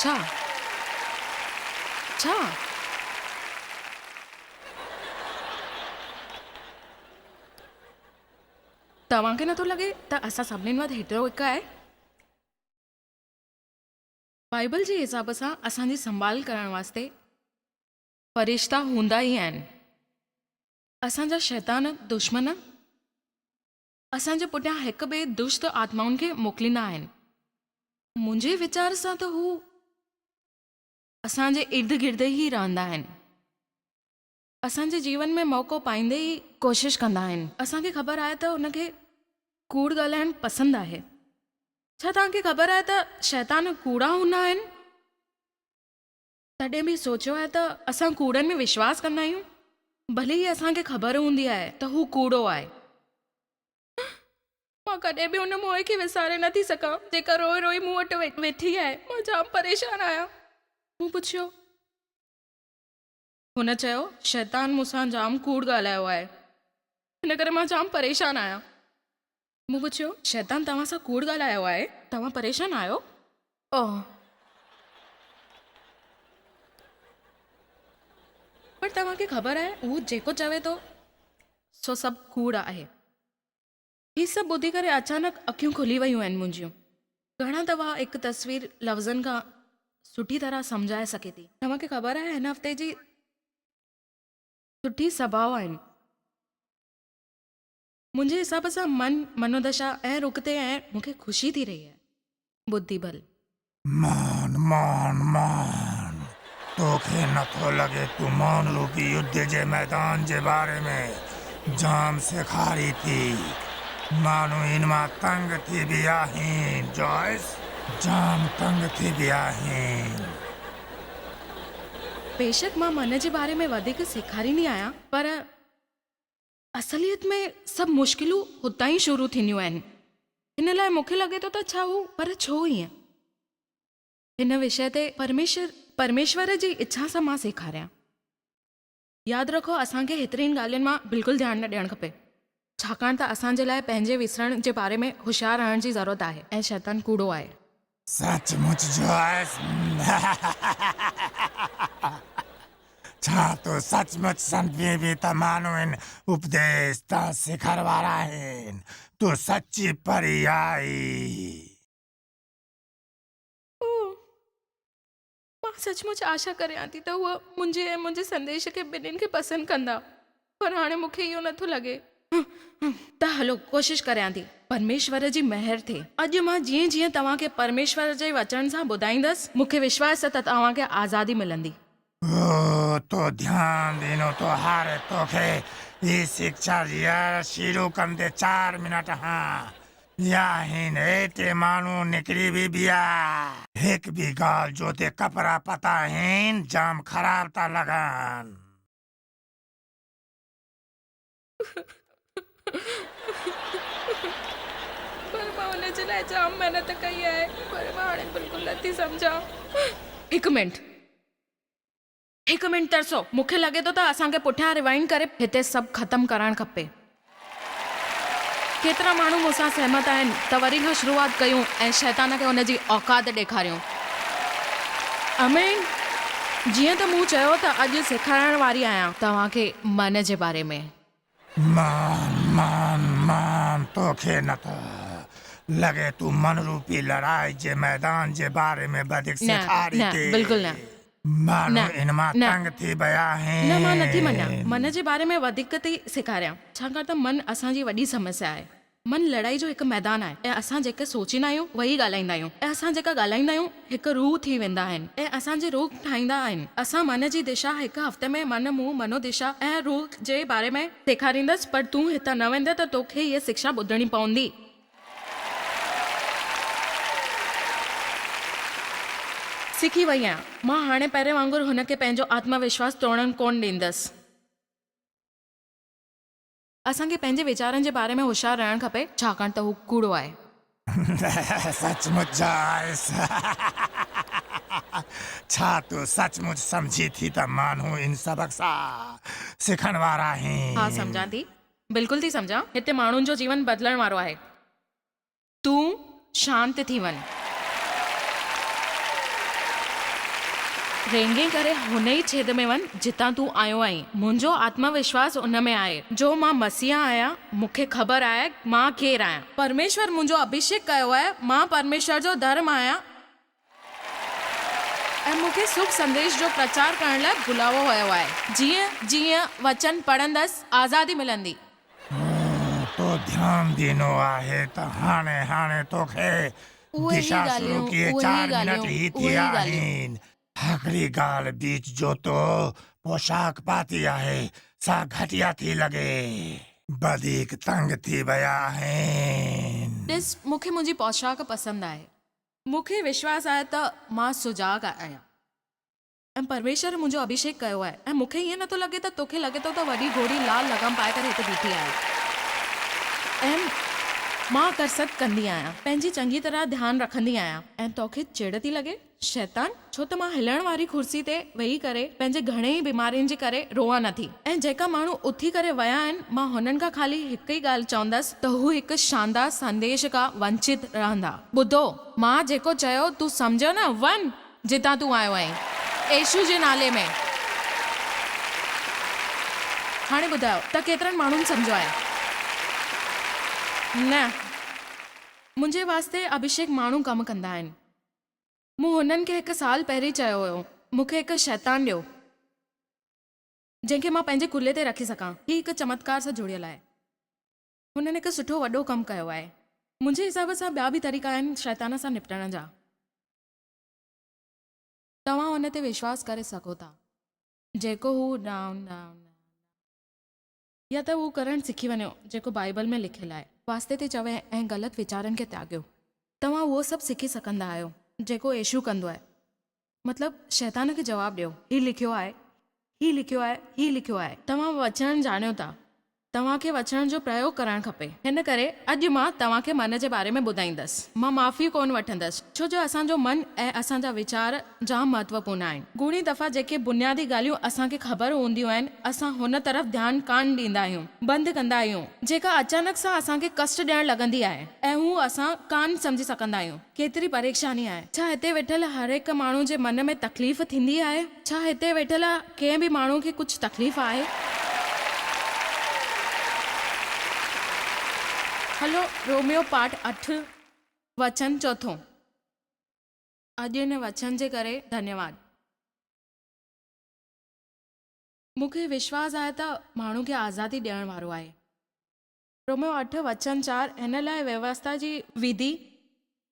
छा छा तव्हांखे नथो लॻे त असां सभिनीनि वटि हेतिरो हिकु आहे? बाइबल जे हिसाब सां असांजी संभाल करण वास्ते फ़रिश्ता हूंदा ई आहिनि। असांजा शैतान दुश्मन असांजे पुठियां हिकु ॿिए दुष्ट आत्माउनि खे मोकिलींदा आहिनि। मुंहिंजे वीचार सां त हू असांजे इर्द गिर्द ई रहंदा आहिनि। असांजे जीवन में मौक़ो पाईंदे ई कोशिशि कंदा आहिनि। असांखे ख़बर आहे त हुनखे कूड़ ॻाल्हाइणु पसंदि आहे। छा तव्हांखे ख़बर आहे त शैतान कूड़ा हूंदा आहिनि? तॾहिं बि सोचियो आहे त असां कूड़नि में विश्वास कंदा आहियूं, भले ई असांखे ख़बर हूंदी आहे त हू कूड़ो आहे। मां कॾहिं बि हुन मोह खे विसारे नथी सघां जेका रोई रोई मूं वटि वेठी आहे। मां जाम परेशान आहियां। मूं पुछियो, हुन चयो शैतान मूंसां जाम कूड़ ॻाल्हायो आहे, हिन करे मां जाम परेशान आहियां। मूं पुछियो, शैतान तव्हां सां कूड़ ॻाल्हायो आहे, तव्हां परेशान आहियो? ओह, पर तव्हांखे ख़बर आहे हू जेको चवे थो सो सभु कूड़ आहे। ही सभु ॿुधी करे अचानक अखियूं खुली वियूं आहिनि मुंहिंजियूं। घणा दफ़ा हिकु तस्वीर लफ़्ज़नि खां सुठी तरह सम्झाए सघे थी। तव्हांखे ख़बर आहे हिन हफ़्ते जी सुठी सभाउ आहिनि। मुंहिंजे हिसाब सां मनोदशा ऐं रुख ते ऐं मूंखे ख़ुशी थी रही आहे। बुद्धि बल मान मान मान तोखे नथो लॻे तूं मान रूपी युद्ध जे मैदान जे बारे में जाम सेखारी थी। माण्हू इन मां तंग थी विया आहिनि जॉयस, जाम तंग थी विया आहिनि। बेशक मां मन जे बारे में वधीक सेखारींदी आहियां, पर असलियत में सभु मुश्किलूं हुतां ई शुरू थींदियूं आहिनि। हिन लाइ मूंखे लॻे थो त छा हू, पर छो ईअं? हिन विषय ते परमेश्वर जी इच्छा सां मां सेखारियां। यादि रखो, असांखे हेतिरनि ॻाल्हियुनि मां बिल्कुलु ध्यानु न ॾियणु खपे, छाकाणि त असांजे लाइ पंहिंजे विसरण जे बारे में होशियारु रहण जी ज़रूरत आहे ऐं शैतान कूड़ो आहे। सचमुच जॉयस, छा तूं सचमुच सम्झी बि त माण्हू इन उपदेश त सिखण वारा आहिनि? तूं सची परी आई। मां सचमुच आशा करियां थी त उहा मुंहिंजे ऐं मुंहिंजे संदेश खे ॿिन्हिनि खे पसंदि कंदा, पर हाणे मूंखे इहो नथो लॻे। त हलो, कोशिशि करियां थी परमेश्वर जी महिर थिए। अॼु मां जीअं जीअं तव्हांखे परमेश्वर जे वचन सां ॿुधाईंदसि, मूंखे विश्वास आहे त तव्हांखे आज़ादी मिलंदी। तो ध्यान ॾिनो तो हारे तोखे ही शिक्षा शुरू कंदे 4 मिनट या हिन हेठि माण्हू निकिरी बि बिया। हिकु बि ॻाल्हि जो ते कपिड़ा पता आहिनि जाम ख़राब था लॻनि। पर मां हुनजे लाइ जाम महिनत कई आहे, पर मां हाणे बिल्कुलु नथी सम्झां। हिकु मिंट तरसो, मूंखे लॻे थो त असांखे पुठियां रिवाइंड करे हिते सभु ख़तमु करणु खपे। केतिरा माण्हू मूंसां सहमत आहिनि त वरी खां शुरूआति कयूं ऐं शैतान खे हुनजी औकात ॾेखारियूं। अमीन। जीअं त मूं चयो त अॼु सेखारण वारी आहियां तव्हांखे मन जे बारे में। मान मान मान तोखे नथो लॻे तूं मन रूपी लड़ाई जे मैदान जे बारे में वधीक सेखारी थी? बिल्कुलु न। माण्हू इन मां तंग थी विया आहिनि। न, मां नथी मञां। मन जे बारे में वधीक थी सेखारियां, छाकाणि त मन असांजी वॾी समस्या आहे। मन लड़ाई जो हिकु मैदान आहे ऐं असां जेके सोचींदा आहियूं वही ॻाल्हाईंदा आहियूं, ऐं असां जेका ॻाल्हाईंदा आहियूं हिकु रूह थी वेंदा आहिनि ऐं असांजे रूह ठाहींदा आहिनि। असां मन जी दिशा हिकु हफ़्ते में मन, मुंहुं, मनोदिशा ऐं रूह जे बारे में सेखारींदसि, पर तूं हितां न वेंदे त तोखे हीअ शिक्षा ॿुधणी पवंदी। सिखी वई आहियां। मां हाणे पहिरें वांगुरु हुनखे पंहिंजो आत्मविश्वास तोड़ण कोन ॾींदसि। असांखे पंहिंजे वीचारनि जे बारे में होशियारु रहणु खपे, छाकाणि त हू कूड़ो आहे। सचमुच जॉयस, छा तूं सचमुच सम्झी थी त माण्हू इन सबक सां सिखण वारा आहिनि? हा, सम्झां थी, बिल्कुलु थी सम्झां। हिते माण्हुनि जो जीवन बदिलण वारो आहे। तूं शांत थी वञ। रेंगे करे हुन ई छेद में वञ जितां तूं आयो आहीं। मुंहिंजो आत्मविश्वास उन में आहे जो मां मसीहा आहियां। मूंखे ख़बर आहे मां केरु आहियां। परमेश्वर मुंहिंजो अभिषेक कयो आहे। मां परमेश्वर जो धर्म आहियां ऐं मूंखे सुख संदेश जो प्रचार करण लाइ बुलावो वियो आहे। जीअं जीअं वचन पढ़ंदसि आज़ादी मिलंदी। तो ध्यान ॾिनो आहे त हाणे हाणे तोखे उहे ई दिशा शुरू ॻाल्हियूं, किए उहे ई 4 मिनट ॻाल्हियूं, ही उहे ई थिया ॻाल्हियूं। आहिनि। हिकिड़ी ॻाल्हि बीच जो तो पोशाक पाती आहे सा घटिया थी लॻे, वधीक तंग थी विया आहिनि। ॾिस, मूंखे मुंहिंजी पोशाक पसंदि आहे। मूंखे विश्वास आहे त मां सुजाग आहियां ऐं परमेश्वर मुंहिंजो अभिषेक कयो आहे। ऐं मूंखे ईअं नथो लॻे त तोखे लॻे थो त वॾी घोड़ी लाल लगाम पाए करे हिते बीठी आहे। ऐं मां कसरत कंदी आहियां, पंहिंजी चङी तरह ध्यानु रखंदी आहियां। ऐं तोखे चिड़ थी लॻे शैतान, छो त मां हिलण वारी कुर्सी ते वेही करे पंहिंजे घणेई बीमारियुनि जे करे रोवां नथी। ऐं जेका माण्हू उथी करे विया आहिनि, मां हुननि खां ख़ाली हिकु ई ॻाल्हि चवंदसि त हू हिकु शानदार संदेश खां वंचित रहंदा। ॿुधो, मां जेको चयो तूं सम्झो न, वञ जितां तूं आयो आहीं येशू जे नाले में। हाणे ॿुधायो त केतिरनि माण्हुनि सम्झो आहे? न, मुंहिंजे वास्ते अभिषेक माण्हू कमु कंदा आहिनि। मूं हुननि खे 1 साल पहिरीं चयो हुयो, मूंखे हिकु शैतान ॾियो जंहिंखे मां पंहिंजे कुल्हे ते रखी सघां। हीउ हिकु चमत्कार सां जुड़ियल आहे। हुननि हिकु सुठो वॾो कमु कयो आहे। मुंहिंजे हिसाब सां ॿिया बि तरीक़ा आहिनि शैतान सां निपटण जा। तव्हां हुन ते विश्वास करे सघो था जेको हू डाउन डाउन या त उहो करणु सिखी वञो जेको बाइबल में लिखियलु आहे। वास्ते ते चवे ऐं ग़लति वीचारनि खे त्याॻियो। तव्हां उहो सभु सिखी सघंदा आहियो जेको येशू कंदो आहे। मतिलबु शैतान खे जवाबु ॾियो, हीउ लिखियो आहे, हीउ लिखियो आहे, हीउ लिखियो आहे। तव्हां वचन ॼाणियो था, तव्हांखे वचन जो प्रयोग करणु खपे। हिन करे अॼु मां तव्हांखे मन जे बारे में ॿुधाईंदसि। मां माफ़ी कोन वठंदसि छो जो असांजो मन ऐं असांजा वीचार जाम महत्वपूर्ण आहिनि। घणी दफ़ा जेके बुनियादी ॻाल्हियूं असांखे ख़बर हूंदियूं आहिनि, असां हुन तरफ़ ध्यानु कान ॾींदा आहियूं, बंदि कंदा आहियूं। जेका अचानक सां असांखे कष्ट ॾियणु लॻंदी आहे ऐं हू असां कान सम्झी सघंदा आहियूं। केतिरी परेशानी आहे। छा हिते वेठल हर हिकु माण्हू जे मन में तकलीफ़ थींदी आहे? छा हिते वेठल कंहिं बि माण्हू खे कुझु तकलीफ़ आहे? हलो, रोमियो पाठ 8 वचन 4। अॼु हिन वचन जे करे धन्यवाद। मूंखे विश्वास आहे त माण्हू खे आज़ादी ॾियण वारो आहे। रोमियो 8 वचन 4 हिन लाइ व्यवस्था जी विधि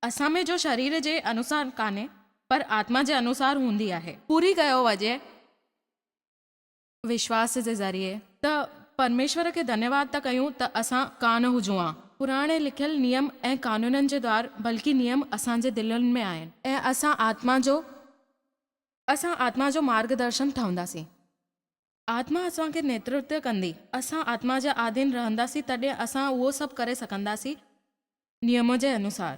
असां में जो शरीर जे अनुसार कान्हे पर आत्मा जे अनुसार हूंदी आहे, पूरी कयो वञे विश्वास जे ज़रिए। त परमेश्वर खे धन्यवाद था कयूं त असां कान हुजूं हा। पुराणे लिखियल नियम ऐं कानूननि जे द्वार बल्कि नियम असांजे दिलनि में आहिनि ऐं असां आत्मा जो मार्गदर्शन ठहंदासीं। आत्मा असांखे नेतृत्व कंदी। असां आत्मा जे आधीन रहंदासीं तॾहिं असां उहो सभु करे सघंदासीं नियम जे अनुसार।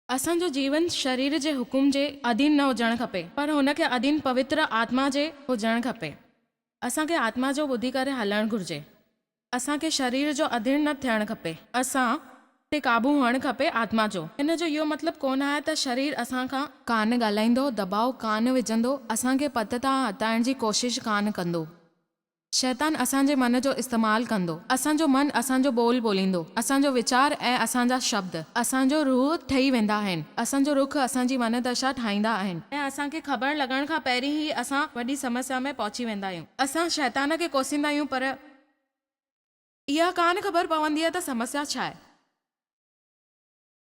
असांजो जीवन शरीर जे हुकुम जे अधीन न हुजणु खपे पर हुनखे अधीन पवित्र आत्मा जे हुजणु खपे। असांखे आत्मा जो ॿुधी करे हलणु घुरिजे। असांखे शरीर जो अधीन न थियणु खपे। असां ते काबू हुअणु खपे आत्मा जो। हिन जो इहो मतिलबु कोन आहे त शरीर असांखां कान ॻाल्हाईंदो, दबाव कान विझंदो, असांखे पत तां हटाइण जी कोशिशि कान कंदो। शैतान असांजे मन जो इस्तेमालु कंदो। असांजो मन असांजो बोल बोलींदो। असांजो वीचार ऐं असांजा शब्द असांजो रूह ठही वेंदा आहिनि। असांजो रुख असांजी मनदशा ठाहींदा आहिनि ऐं असांखे ख़बर लॻण खां पहिरीं ई असां वॾी समस्या में पहुची वेंदा आहियूं। असां शैतान खे कोसींदा आहियूं पर इहा कान ख़बर पवंदी आहे त समस्या छा आहे।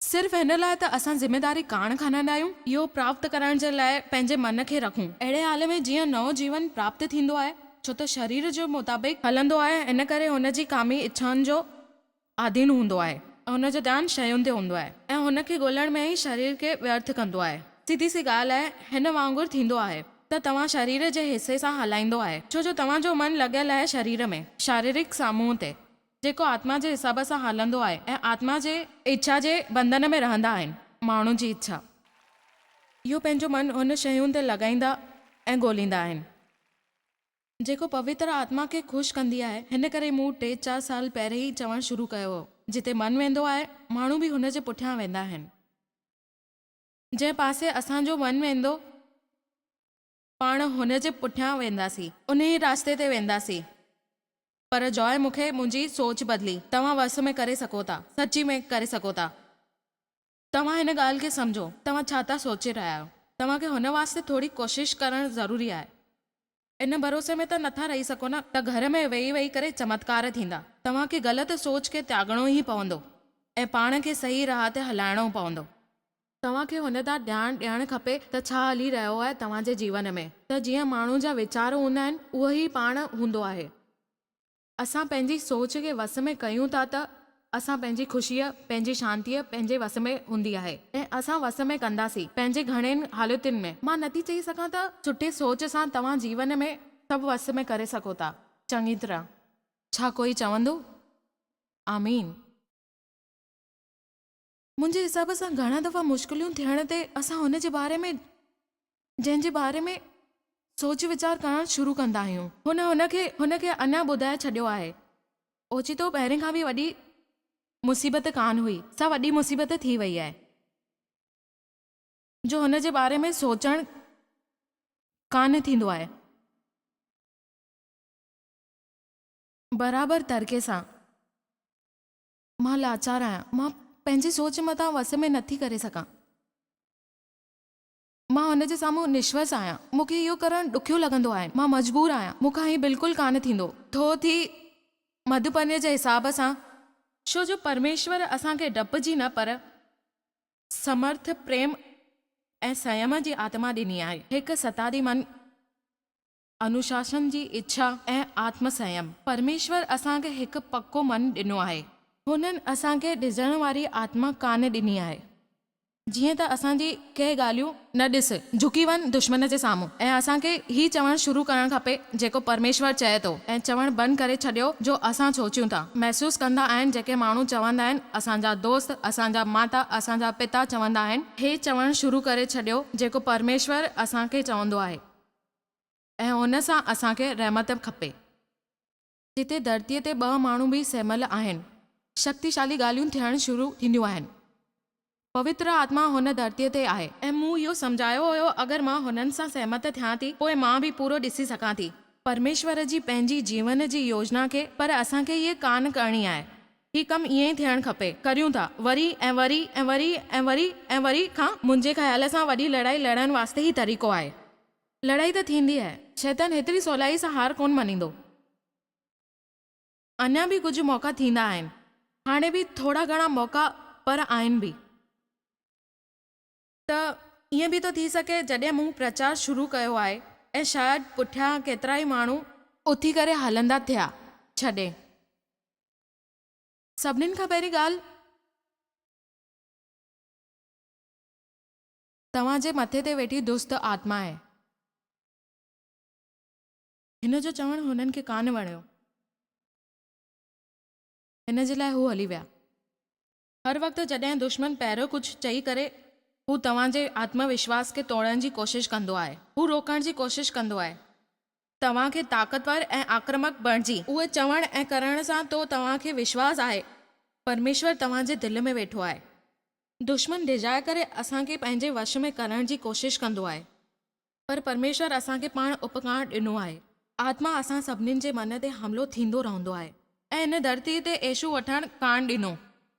सिर्फ़ु हिन लाइ त असां ज़िमेदारी कान खणंदा आहियूं इहो प्राप्त करण जे लाइ पंहिंजे मन खे रखूं। अहिड़े हाल में जीअं नओं जीवन प्राप्त थींदो आहे छो त शरीर जो मुताबिक़ हलंदो आहे, इन करे हुन जी कामी इच्छाउनि जो आधीन हूंदो आहे ऐं हुनजो ध्यानु शयुनि ते हूंदो आहे ऐं हुनखे ॻोल्हण में ई शरीर खे व्यर्थ कंदो आहे। सीधी सी ॻाल्हि आहे, हिन वांगुरु थींदो आहे त तव्हां शरीर जे हिसे सां हलाईंदो आहे छो जो तव्हांजो मन लॻियल आहे शरीर में, शारीरिक सामूह ते, जेको आत्मा जे हिसाब सां हलंदो आहे ऐं आत्मा जे इच्छा जे बंधन में रहंदा आहिनि। माण्हू जी इच्छा इहो पंहिंजो मन हुन शयुनि ते लॻाईंदा ऐं ॻोल्हींदा आहिनि जेको पवित्र आत्मा खे ख़ुशि कंदी आहे। हिन करे मूं 3-4 साल पहिरीं ई चवणु शुरू कयो हो, जिते मन वेंदो आहे माण्हू बि हुन जे पुठियां वेंदा आहिनि। जंहिं पासे असांजो मन वेंदो पाण हुन जे पुठियां वेंदासीं, उन ई रास्ते ते वेंदासीं। पर जॉय मूंखे मुंहिंजी सोच बदिली। तव्हां वस में करे सघो था, सची में करे सघो था। तव्हां हिन ॻाल्हि खे सम्झो, तव्हां छा था सोचे रहिया आहियो। तव्हांखे हुन वास्ते थोरी कोशिशि करणु ज़रूरी आहे। इन भरोसे में त नथा रही सघो न त घर में वेही वेही करे चमत्कार थींदा। तव्हांखे ग़लति सोच खे त्यागणो ई पवंदो ऐं पाण खे सही राह ते हलाइणो पवंदो। तव्हांखे हुन तां ध्यानु ॾियणु खपे त छा हली रहियो आहे तव्हांजे जीवन में। त जीअं माण्हू जा वीचार हूंदा आहिनि, उहो ई पाण हूंदो आहे। असां पंहिंजी सोच खे वस में कयूं था त असां पंहिंजी ख़ुशीअ, पंहिंजी शांतीअ पंहिंजे वस में हूंदी आहे ऐं असां वस में कंदासीं पंहिंजे घणनि हालतुनि में। मां नथी चई सघां त सुठे सोच सां तव्हां जीवन में सभु वस में करे सघो था चङी तरह। छा कोई चवंदो आमीन? मुंहिंजे हिसाब सां घणा दफ़ा मुश्किलियूं थियण ते असां हुन जे बारे में, जंहिंजे बारे में सोच वीचार करणु शुरू कंदा आहियूं, हुनखे अञा ॿुधाए छॾियो आहे। ओचितो पहिरें खां बि वॾी मुसीबत कान हुई, सा वॾी मुसीबत थी वई आहे जो हुन जे बारे में सोचणु कान थींदो आहे। बराबरि तरीक़े सां मां लाचार आहियां। मां पंहिंजी सोच मथां वस में नथी करे सघां। मां हुन जे साम्हूं निश्वस आहियां। मूंखे इहो करणु ॾुखियो लॻंदो आहे। मां मजबूर आहियां। मूंखां हीउ बिल्कुलु कान थींदो। थो थी मधुपन्य जे हिसाब सां, छो जो परमेश्वर असांखे डप जी न पर समर्थ, प्रेम ऐं संयम जी आत्मा ॾिनी आहे। हिकु सतादी मन, अनुशासन जी इच्छा ऐं आत्म संयम। परमेश्वर असांखे हिकु पक्को मन ॾिनो आहे। हुननि असांखे ॾिसण वारी आत्मा कान ॾिनी आहे। जीअं त असांजी कंहिं ॻाल्हियूं न ॾिस, झुकी वञ दुश्मन जे साम्हूं ऐं असांखे ही चवणु शुरू करणु खपे जेको परमेश्वर चए थो, ऐं चवणु बंदि करे छॾियो जो असां सोचियूं था, महसूसु कंदा आहिनि। जेके माण्हू चवंदा आहिनि, असांजा दोस्त, असांजा माता, असांजा पिता चवंदा आहिनि, हे चवणु शुरू करे छॾियो जेको परमेश्वर असांखे चवंदो आहे। ऐं हुन सां असांखे रहमत खपे। जिते धरतीअ ते ॿ माण्हू बि सहमल आहिनि, शक्तिशाली ॻाल्हियूं थियणु शुरू थींदियूं आहिनि। पवित्र आत्मा हुन धरतीअ ते आहे ऐं मूं इहो सम्झायो हुयो, अगरि मां हुननि सां सहमत थियां थी, पोइ मां बि पूरो ॾिसी सघां थी परमेश्वर जी पंहिंजी जीवन जी योजना खे। पर असांखे इहे कान करणी आहे। ही कमु ईअं ई थियणु खपे। करियूं था वरी ऐं वरी ऐं वरी ऐं वरी ऐं वरी खां। मुंहिंजे ख़्याल सां वॾी लड़ाई लड़ण वास्ते ई तरीक़ो आहे। लड़ाई त थींदी आहे, शैतान हेतिरी सवलाई सां हार कोन मञींदो। अञा बि कुझु मौक़ा थींदा आहिनि, हाणे बि थोरा घणा मौक़ा पर आहिनि बि। त ईअं बि थो थी सघे जॾहिं मूं प्रचार शुरू कयो आहे ऐं शायदि पुठियां केतिरा ई माण्हू उथी करे हलंदा थिया छॾे। सभिनीनि खां पहिरीं ॻाल्हि, तव्हांजे मथे ते वेठी दुष्ट आत्मा आहे। हिन जो चवणु हुननि खे कान वणियो, हिन जे लाइ हू हली विया। हर वक़्तु जॾहिं दुश्मन पहिरियों कुझु चई करे हू तव्हांजे आत्मविश्वास खे तोड़ण जी कोशिशि कंदो आहे, हू रोकण जी कोशिशि कंदो आहे तव्हांखे ताक़तवर ऐं आक्रमक बणिजी। उहे चवण ऐं करण सां तो तव्हांखे विश्वास आहे परमेश्वर तव्हांजे दिलि में वेठो आहे। दुश्मन डिॼाए करे असांखे पंहिंजे वश में करण जी कोशिशि कंदो आहे, पर परमेश्वर असांखे पाण उपकार ॾिनो आहे। आत्मा असां सभिनीनि जे मन ते हमिलो थींदो रहंदो आहे ऐं हिन धरती ते एशू वठणु कान ॾिनो।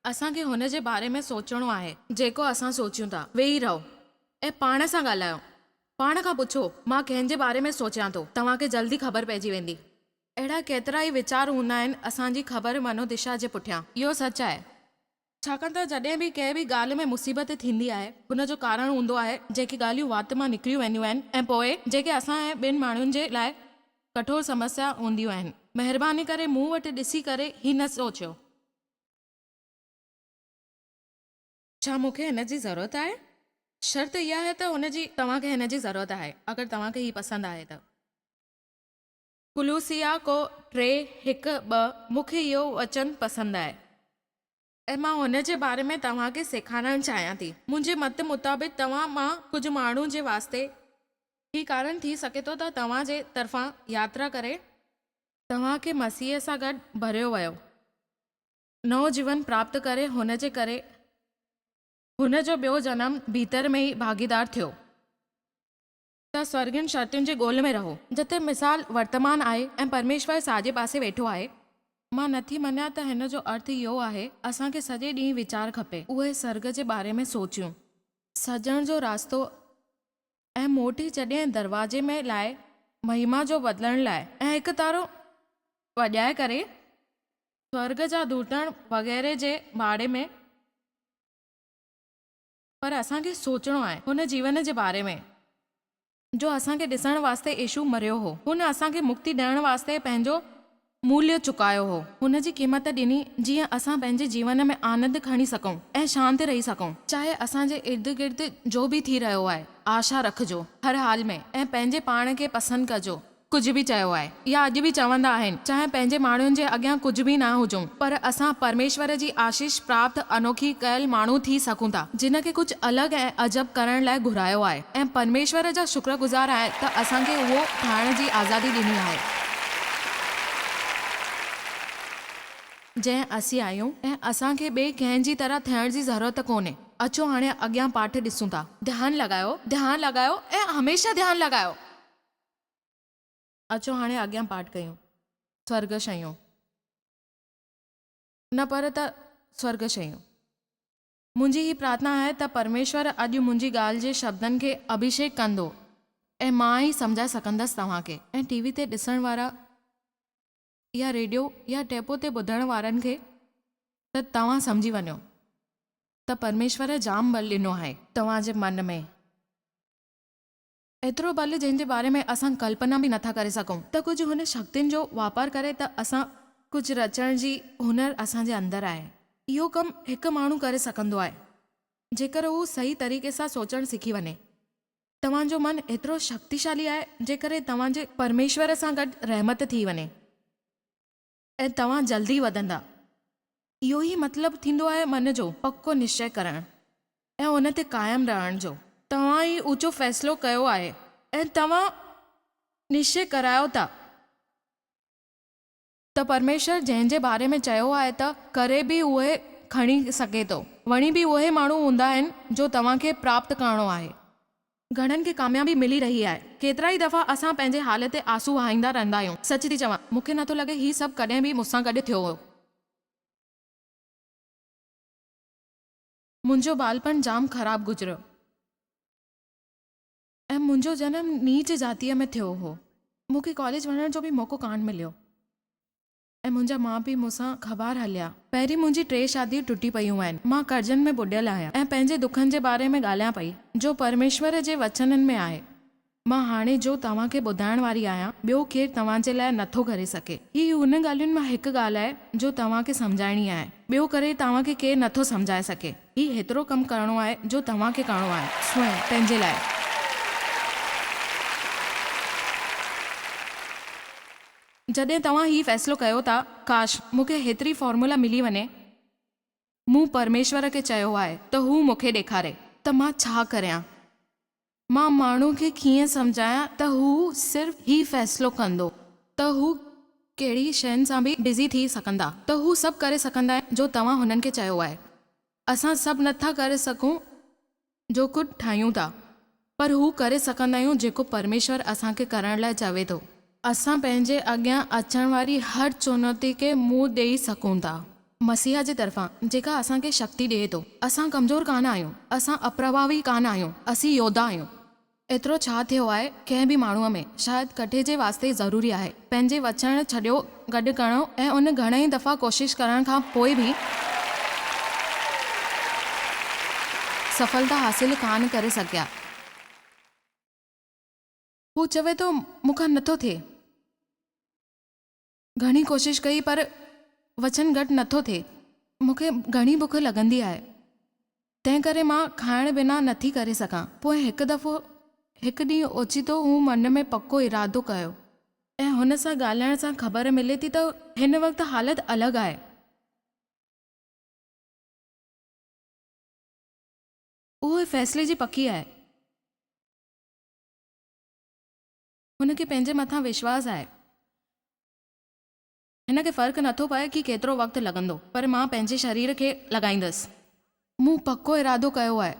असांखे हुन जे बारे में सोचणो आहे जेको असां सोचियूं था। वेही रहो ऐं पाण सां ॻाल्हायो। पाण खां पुछो, मां कंहिंजे बारे में सोचियां थो। तव्हांखे जल्दी ख़बर पइजी वेंदी। अहिड़ा केतिरा ई वीचार हूंदा आहिनि असांजी ख़बर मनोदिशा जे पुठियां। इहो सच आहे, छाकाणि त जॾहिं बि कंहिं बि ॻाल्हि में मुसीबत थींदी आहे, हुन जो कारण हूंदो आहे जेकी ॻाल्हियूं वात मां निकिरी वेंदियूं आहिनि ऐं पोइ जेके असां ऐं ॿिनि माण्हुनि जे लाइ कठोर समस्या हूंदियूं आहिनि। महिरबानी करे मूं वटि ॾिसी करे ही न सोचियो, छा मूंखे हिन जी ज़रूरत आहे? शर्त इहा आहे त तव्हांखे हिन जी ज़रूरत आहे। अगरि तव्हांखे ही पसंदि आहे त। कुलूसिया को 3:1-2 मूंखे इहो वचन पसंदि आहे ऐं मां हुन जे बारे में तव्हांखे सेखारणु चाहियां थी। मुंहिंजे मत मुताबिक़ तव्हां मां कुझु माण्हू जे वास्ते ही कारण थी सघे थो त तव्हांजे तरफ़ां यात्रा करे तव्हांखे मसीह सां गॾु भरियो वियो नओं जीवन प्राप्त करे हुन जे करे हुन जो ॿियो जनम भीतर में ई भागीदार थियो। त स्वर्गनि शर्तुनि जे ॻोल्हे में रहो जिते मिसाल वर्तमान आहे ऐं परमेश्वर साॼे पासे वेठो आहे। मां नथी मञा त हिन जो अर्थ इहो आहे असांखे सॼे ॾींहुं वीचार खपे, उहे स्वर्ग जे बारे में सोचियूं, सजण जो रास्तो ऐं मोटी जॾहिं दरवाजे में लाइ महिमा जो बदिलण लाइ ऐं हिकु तारो वॼाए करे स्वर्ग जा दूतण वग़ैरह जे बारे में। पर असांखे सोचणो आहे हुन जीवन जे बारे में जो असांखे ॾिसण वास्ते यीशु मरियो हो। हुन असांखे मुक्ति ॾियण वास्ते पंहिंजो मूल्य चुकायो हो, हुन जी क़ीमत ॾिनी जीअं असां पंहिंजे जीवन में आनंद खणी सघूं ऐं शांति रही सघूं। चाहे असांजे इर्द गिर्द जो बि थी रहियो आहे, आशा रखिजो हर हाल में ऐं पंहिंजे पाण खे पसंदि कजो। कुझु बि चयो आहे या अॼु बि चवंदा आहिनि, चाहे पंहिंजे माण्हुनि जे अॻियां कुझु बि न हुजूं, पर असां परमेश्वर जी आशीष प्राप्त अनोखी कयल माण्हू थी सघूं था जिन खे कुझु अलॻि ऐं अजब करण लाइ घुरायो आहे ऐं परमेश्वर जा शुक्रगुज़ार आहे त असांखे उहो ठाहिण जी आज़ादी ॾिनी आहे जंहिं असीं आहियूं ऐं असांखे ॿिए कंहिं जी तरह थियण जी ज़रूरत कोन्हे। अचो हाणे अॻियां पाठ ॾिसूं था। ध्यानु लॻायो ऐं हमेशह ध्यानु लॻायो। अचो हाणे अॻियां पाठ कयूं। स्वर्ग शयूं न पर त स्वर्ग शयूं। मुंहिंजी ही प्रार्थना आहे त परमेश्वर अॼु मुंहिंजी ॻाल्हि जे शब्दनि खे अभिषेक कंदो ऐं मां ई सम्झाए सघंदसि तव्हांखे ऐं टीवी ते ॾिसण वारा या रेडियो या टेपो ते ॿुधण वारनि खे त तव्हां सम्झी वञो त परमेश्वर जाम बल ॾिनो आहे तव्हांजे मन में, एतिरो बल जंहिंजे बारे में असां कल्पना बि नथा करे सघूं। त कुझु हुन शक्तियुनि जो वापार करे त असां कुझु रचण जी हुनर असांजे अंदरि आहे। इहो कमु हिकु माण्हू करे सघंदो आहे जेकर हू सही तरीक़े सां सोचणु सिखी वञे। तव्हांजो मन एतिरो शक्तिशाली आहे जेकरे तव्हांजे परमेश्वर सां गॾु रहमत थी वञे ऐं तव्हां जल्दी वधंदा। इहो ई मतिलबु थींदो आहे मन जो पक्को निश्चय करणु ऐं उन ते क़ाइमु रहण जो। तव्हां ई ऊचो फ़ैसिलो कयो आहे ऐं तव्हां निश्चय करायो था त परमेश्वर जंहिंजे बारे में चयो आहे त करे बि उहे खणी सघे थो। वणी बि उहे माण्हू हूंदा आहिनि जो तव्हांखे प्राप्त करणो आहे। घणनि खे कामयाबी मिली रही आहे। केतिरा ई दफ़ा असां पंहिंजे हाल ते आंसू वहाईंदा रहंदा आहियूं। सच थी चवां, मूंखे नथो लॻे हीउ सभु कॾहिं बि मूंसां गॾु थियो हो। मुंहिंजो बालपण जाम ख़राबु गुज़रियो ऐं मुंहिंजो जनमु नीच जातीअ में थियो हो। मूंखे कॉलेज वञण जो बि मौक़ो कान मिलियो ऐं मुंहिंजा माउ पीउ मूंसां ख़बर हलिया। पहिरीं मुंहिंजी 3 शादियूं टुटी पयूं आहिनि। मां कर्जनि में बुॾियल आहियां ऐं पंहिंजे दुखनि जे बारे में ॻाल्हायां पई जो परमेश्वर जे वचननि में आहे। मां हाणे जो तव्हांखे ॿुधाइण वारी आहियां ॿियो केरु तव्हांजे लाइ नथो करे सघे। ही हुन ॻाल्हियुनि मां हिकु ॻाल्हि आहे जो तव्हांखे सम्झाइणी आहे, ॿियो करे तव्हांखे केरु नथो सम्झाए सघे। ही हेतिरो कमु करणो आहे जो तव्हांखे करणो आहे स्वयं पंहिंजे लाइ। जॾहिं तव्हां ही फ़ैसिलो कयो था, काश मूंखे हेतिरी फॉर्मूला मिली वञे। मूं परमेश्वर खे चयो आहे त हू मूंखे ॾेखारे त मां छा करियां। मां माण्हू खे कीअं सम्झायां त हू सिर्फ़ु ही फ़ैसिलो कंदो त हू कहिड़ी शयुनि सां बि बिज़ी थी सघंदा, त हू सभु करे सघंदा आहिनि जो तव्हां हुननि खे चयो आहे। असां सभु नथा करे सघूं जो कुझु ठाहियूं था, पर हू करे सघंदा आहियूं जेको परमेश्वर असांखे करण लाइ चवे थो। असां पंहिंजे अॻियां अचण वारी हर चुनौती खे मुंहुं ॾेई सघूं था मसीहा जे तरफ़ां जेका असांखे शक्ति ॾिए थो। असां कमज़ोर कान आहियूं, असां अप्रभावी कान आहियूं, असीं योद्धा आहियूं। एतिरो छा थियो आहे कंहिं बि माण्हूअ में शायदि कटे जे वास्ते ज़रूरी आहे पंहिंजे वचन छॾियो गॾु करणो ऐं उन घणेई दफ़ा कोशिशि करण खां पोइ बि सफलता हासिल कान करे सघिया। हू चवे थो मूंखां नथो थिए, घणी कोशिशि कई पर वचन गॾु नथो थिए। मूंखे घणी बुख लॻंदी आहे, तंहिं करे मां खाइण बिना नथी करे सघां। पोइ हिकु ॾींहुं ओचितो हू मन में पको इरादो कयो ऐं हुन सां ॻाल्हाइण सां ख़बर मिले थी त हिन वक़्तु हालत अलॻि आहे। उहो फ़ैसिले जी पकी आहे। हुनखे पंहिंजे मथां विश्वास आहे। हिन खे फ़र्क़ु नथो पए कि केतिरो वक़्तु लॻंदो, पर मां पंहिंजे शरीर खे लॻाईंदसि। मूं पको इरादो कयो आहे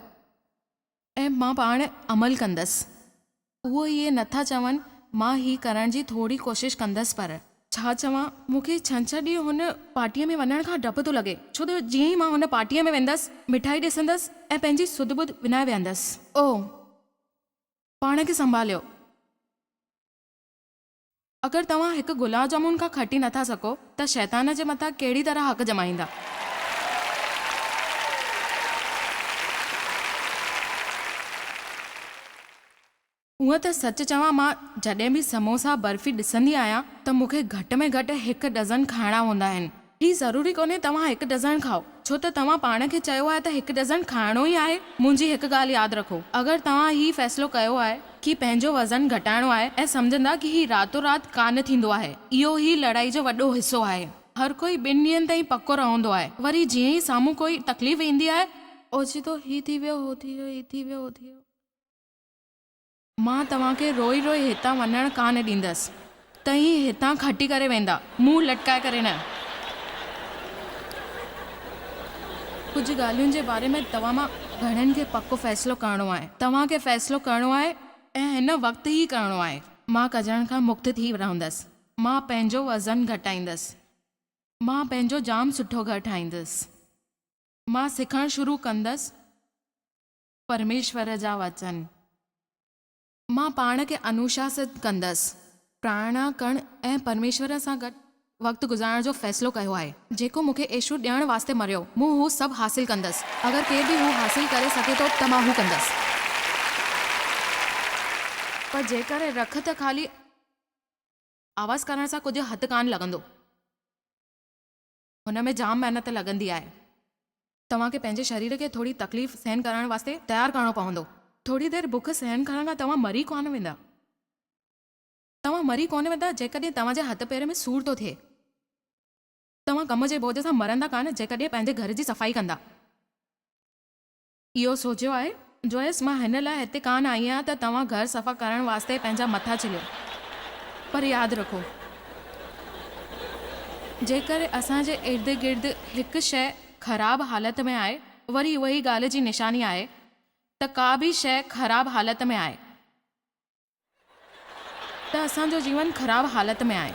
ऐं मां पाण अमल कंदसि। उहो इहे नथा चवनि, मां ही करण जी थोरी कोशिशि कंदसि, पर छा चवां, मूंखे छंछरु ॾींहुं हुन पार्टीअ में वञण खां डपु थो लॻे, छो त जीअं ई मां हुन पार्टीअ में वेंदसि, मिठाई ॾिसंदसि ऐं पंहिंजी सुध बुध विञाए वेहंदसि। ओ, पाण खे संभालियो। अगरि तव्हां हिकु गुलाब जामुन खां खटी नथा सघो त शैतान जे मथां कहिड़ी तरह हक़ जमाईंदा? हूअं त सच चवां, मां जॾहिं बि समोसा बर्फ़ी ॾिसंदी आहियां त मूंखे घटि में घटि 1 डज़न खाइणा हूंदा आहिनि। ही ज़रूरी कोन्हे तव्हां 1 डज़न खाओ, छो त तव्हां पाण खे चयो आहे त 1 डज़न खाइणो ई आहे। मुंहिंजी हिकु ॻाल्हि यादि रखो, अगरि तव्हां ही फ़ैसिलो कयो आहे कि पंहिंजो वज़न घटाइणो आहे ऐं सम्झंदा कि ही रातो राति कान थींदो आहे, इहो ही लड़ाई जो वॾो हिसो आहे। हर कोई 2 ॾींहंनि ताईं पको रहंदो आहे, वरी जीअं ई साम्हूं कोई तकलीफ़ ईंदी आहे, ओचितो ही थी वियो, हो थी वियो, ही थी वियो, हो थी वियो। मां तव्हांखे रोई रोई हितां वञणु कान ॾींदसि, त ही हितां खटी करे वेंदा, मुंहुं लटकाए करे न। कुझु ॻाल्हियुनि जे बारे में तव्हां मां घणनि खे पको फ़ैसिलो करणो आहे। तव्हांखे फ़ैसिलो करणो आहे ऐं हिन वक़्तु ई करणो आहे। मां कजण खां मुक्त थी रहंदसि, मां पंहिंजो वज़न घटाईंदसि, मां पंहिंजो जाम सुठो घरु ठाहींदसि, मां सिखणु शुरू कंदसि परमेश्वर जा वचन, मां पाण खे अनुशासित कंदसि, प्रार्थना करणु ऐं परमेश्वर सां गॾु वक़्तु गुज़ारण जो फ़ैसिलो कयो आहे। जेको मूंखे यीशु ॾियण वास्ते मरियो, मूं हू सभु हासिलु कंदसि। अगरि केर बि हू हासिलु करे सघे थो त मां हू कंदसि। पर जेकर रख त ख़ाली आवाज़ करण सां कुझु हथु कान लॻंदो, हुन में जाम महिनत लॻंदी आहे। तव्हांखे पंहिंजे शरीर खे थोरी तकलीफ़ सहन करण वास्ते तयारु करणो पवंदो। थोरी देरि बुख सहन करण खां तव्हां मरी कोन वेंदा। तव्हां मरी कोन वेंदा जेकॾहिं तव्हांजे हथ पेर में सूर थो थिए। तव्हां कम जे बोझ सां मरंदा कान जेकॾहिं पंहिंजे घर जी सफ़ाई कंदा। इहो सोचियो आहे जोयस, मां हिन लाइ हिते कान आई आहियां त तव्हां घर सफ़ा करण वास्ते पंहिंजा मथा चिलियो। पर यादि रखो, जेकर असांजे इर्द गिर्द हिकु शइ ख़राबु हालत में आहे, वरी उहा ई ॻाल्हि जी निशानी आहे त का बि शइ ख़राबु हालत में आहे, त असांजो जीवन ख़राबु हालत में आहे।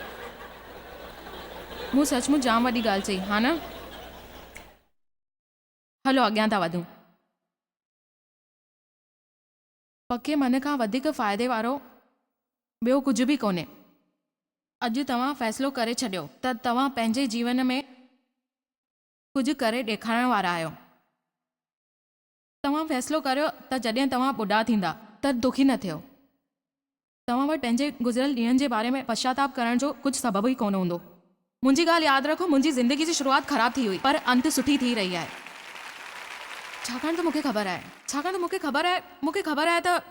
मूं सचमुच जाम वॾी ॻाल्हि चई, हा न? हलो अॻियां था वधूं। पके मन खां वधीक फ़ाइदे वारो ॿियो कुझु बि कोन्हे। अॼु तव्हां फ़ैसिलो करे छॾियो त तव्हां पंहिंजे जीवन में कुझु करे ॾेखारण वारा आहियो। तव्हां फ़ैसिलो करियो त जॾहिं तव्हां ॿुढा थींदा त दुखी न थियो। तव्हां वटि पंहिंजे गुज़िरियल ॾींहंनि जे बारे में पश्चाताप करण जो कुझु सबबु ई कोन हूंदो। मुंहिंजी ॻाल्हि यादि रखो, मुंहिंजी ज़िंदगी जी शुरूआति ख़राबु थी हुई, पर अंत सुठी थी रही आहे। छाकाणि त मूंखे ख़बर आहे त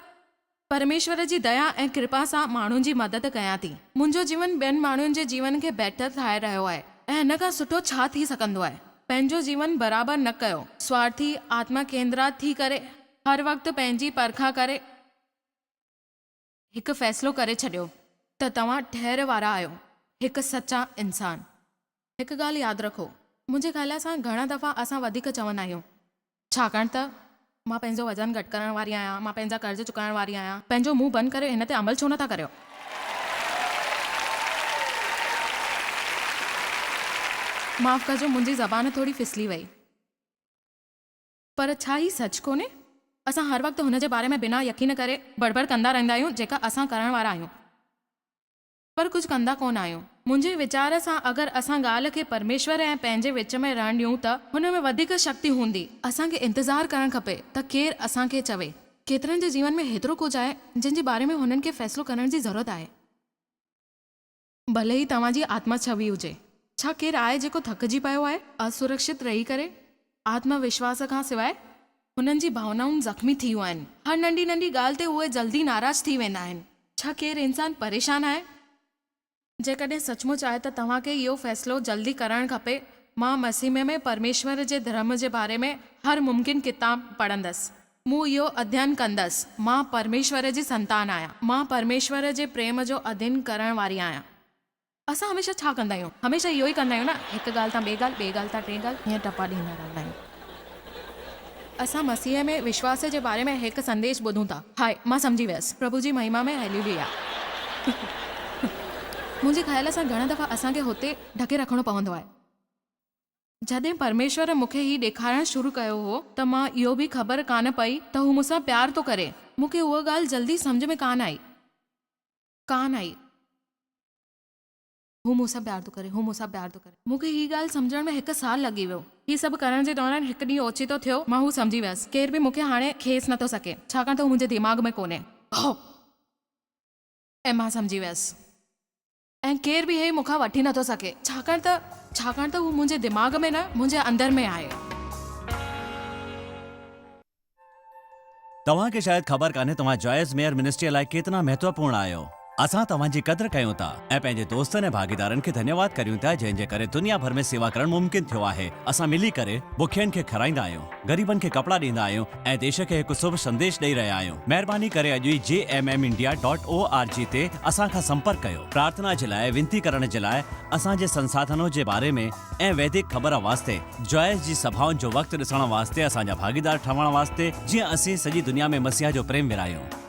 परमेश्वर जी दया ऐं कृपा सां माण्हुनि जी मदद कयां थी। मुंहिंजो जीवन ॿियनि माण्हुनि जे जीवन खे बहितर ठाहे रहियो आहे, ऐं हिन खां सुठो छा थी सघंदो आहे। पंहिंजो जीवन बराबरि न कयो, स्वार्थी आत्मा केंद्रित थी करे हर वक़्तु पंहिंजी परखा करे हिकु फ़ैसिलो करे छॾियो त तव्हां ठहर वारा आहियो, हिकु सचा इंसान। हिकु ॻाल्हि यादि रखो, मुंहिंजे ख़्याल सां घणा दफ़ा असां वधीक चवंदा आहियूं, छाकाणि त मां पंहिंजो वज़न घटि करण वारी आहियां, मां पंहिंजा कर्ज़ चुकाइण वारी आहियां। पंहिंजो मुंहुं बंदि करे हिन ते अमल छो नथा करियो? माफ़ कजो, मुंहिंजी ज़बान थोरी फिसली वई। पर छा ही सच कोन्हे? असां हर वक़्तु हुन जे बारे में बिना यकीन करे बड़बड़ कंदा रहंदा आहियूं जेका असां करण वारा आहियूं, पर कुझु कंदा कोन आहियूं। मुंहिंजे वीचार सां अगरि असां ॻाल्हि खे परमेश्वर ऐं पंहिंजे विच में रहण ॾियूं त हुन में वधीक शक्ति हूंदी। असांखे इंतज़ारु करणु खपे त केरु असांखे चवे। केतिरनि जे जीवन में हेतिरो कुझु आहे जंहिंजे बारे में हुननि खे फ़ैसिलो करण जी ज़रूरत आहे। भले ई तव्हांजी आत्मा छवी हुजे, छा केरु आहे जेको थकिजी पियो आहे, असुरक्षित रही करे? आत्मविश्वास खां सवाइ हुननि जी भावनाऊं ज़ख़्मी थी वियूं आहिनि। हर नंढी नंढी ॻाल्हि ते उहे जल्दी नाराज़ थी वेंदा आहिनि। छा केरु इंसान परेशान आहे? जेकॾहिं सचमुच आहे त तव्हांखे इहो फ़ैसिलो जल्दी करणु खपे। मां मसीह में परमेश्वर जे धर्म जे बारे में हर मुमकिन किताब पढ़ंदसि, मूं इहो अध्ययन कंदसि। मां परमेश्वर जी संतान आहियां, मां परमेश्वर जे प्रेम जो अध्ययन करण वारी आहियां। असां हमेशह छा कंदा आहियूं? हमेशह इहो ई कंदा आहियूं न, हिकु ॻाल्हि तां ॿिए ॻाल्हि, ॿिए ॻाल्हि तां टे ॻाल्हि, हीअं टपा ॾींदा रहंदा आहियूं। असां मसीह में विश्वास जे बारे में हिकु संदेश ॿुधूं था। हाय, मां सम्झी वियसि। प्रभु जी महिमा में हालेलुया। मुंहिंजे ख़्याल सां घणा दफ़ा असांखे हुते ढके रखणो पवंदो आहे। जॾहिं परमेश्वर मूंखे ही ॾेखारणु शुरू कयो हो त मां इहो बि ख़बर कान पई त हू मूंसां प्यार थो करे। मूंखे उहा ॻाल्हि जल्दी सम्झ में कान आई। हू मूंसां प्यार थो करे, मूंखे ही ॻाल्हि सम्झण में 1 साल लॻी वियो। ही सभु करण जे दौरान हिकु ॾींहुं ओचितो थियो, मां हू सम्झी वियसि। केर बि मूंखे हाणे खेसि नथो सघे, छाकाणि त हू मुंहिंजे दिमाग़ में कोन्हे। ऐं मां सम्झी वियसि। ऐं केर बि हे मूंखां वठी नथो सघे, छाकाणि त हू मुंहिंजे दिमाग़ में न, मुंहिंजे अंदर में आहे। तव्हांखे शायदि ख़बर कान्हे तव्हां जॉयस मेयर मिनिस्ट्री लाइ केतिरा महत्वपूर्ण आहियो। असां तव्हांजी क़दुरु कयूं था ऐं पंहिंजे दोस्तनि ऐं भागीदारनि खे धन्यवाद करियूं था जंहिंजे करे दुनिया भर में सेवा करणु मुमकिन थियो आहे। असां मिली करे बुखियनि खे खाराईंदा आहियूं, ग़रीबनि खे कपिड़ा ॾींदा आहियूं ऐं देश खे हिकु शुभ संदेश ॾेई रहिया आहियूं। महिरबानी करे अॼु ई jmmindia.org ते असां खां संपर्क कयो। प्रार्थना जे लाइ, विनती करण जे लाइ, असांजे संसाधनों जे बारे में ऐं वैदिक ख़बर वास्ते, जॉयस जी सभाउनि जो वक़्तु ॾिसण वास्ते, असांजा भागीदार ठहण वास्ते, जीअं असीं सॼी दुनिया में मसीह जो प्रेम विरायूं।